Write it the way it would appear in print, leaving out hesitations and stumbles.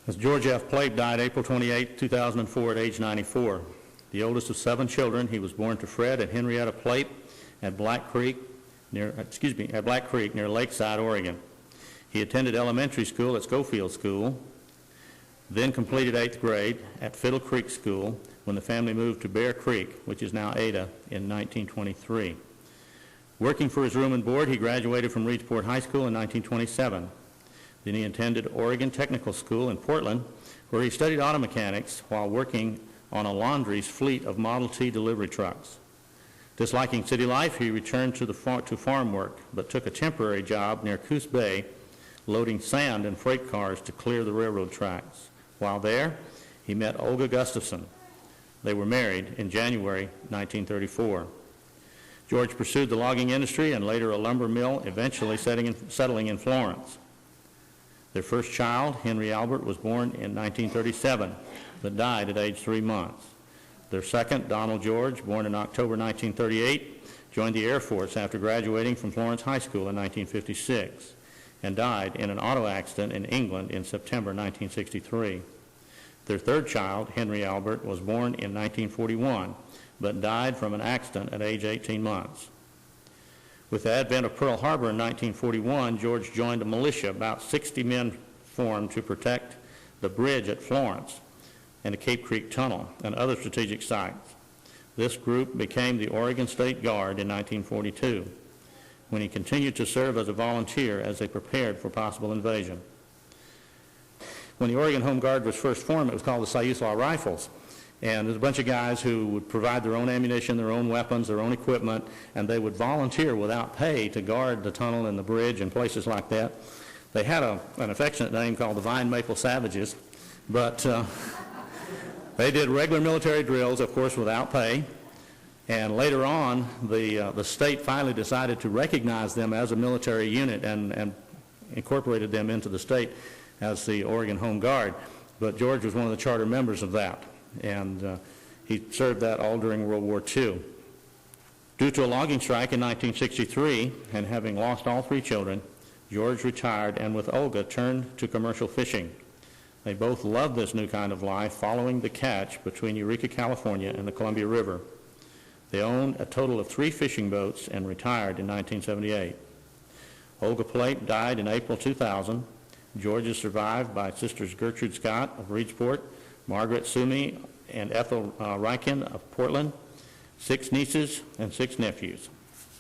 As George F. Plaep died April 28, 2004 at age 94. The oldest of 7 children, he was born to Fred and Henrietta Plaep at Black Creek near Lakeside, Oregon. He attended elementary school at Schofield School, then completed 8th grade at Fiddle Creek School when the family moved to Bear Creek, which is now Ada, in 1923. Working for his room and board, he graduated from Reedsport High School in 1927. Then he attended Oregon Technical School in Portland, where he studied auto mechanics while working on a laundry's fleet of Model T delivery trucks. Disliking city life, he returned to farm work, but took a temporary job near Coos Bay, loading sand in freight cars to clear the railroad tracks. While there, he met Olga Gustafson. They were married in January 1934. George pursued the logging industry and later a lumber mill, eventually settling in Florence. Their first child, Henry Albert, was born in 1937, but died at age 3 months. Their second, Donald George, born in October 1938, joined the Air Force after graduating from Florence High School in 1956, and died in an auto accident in England in September 1963. Their third child, Henry Albert, was born in 1941, but died from an accident at age 18 months. With the advent of Pearl Harbor in 1941, George joined a militia. About 60 men formed to protect the bridge at Florence and the Cape Creek Tunnel and other strategic sites. This group became the Oregon State Guard in 1942, when he continued to serve as a volunteer as they prepared for possible invasion. When the Oregon Home Guard was first formed, it was called the Siuslaw Rifles. And there's a bunch of guys who would provide their own ammunition, their own weapons, their own equipment, and they would volunteer without pay to guard the tunnel and the bridge and places like that. They had an affectionate name called the Vine Maple Savages, but they did regular military drills, of course, without pay. And later on, the state finally decided to recognize them as a military unit and incorporated them into the state as the Oregon Home Guard. But George was one of the charter members of that. And he served that all during World War II. Due to a logging strike in 1963, and having lost all 3 children, George retired and with Olga turned to commercial fishing. They both loved this new kind of life, following the catch between Eureka, California and the Columbia River. They owned a total of 3 fishing boats and retired in 1978. Olga Plaep died in April 2000. George is survived by sisters Gertrude Scott of Reedsport, Margaret Sumi and Ethel Rieken of Portland, 6 nieces and 6 nephews.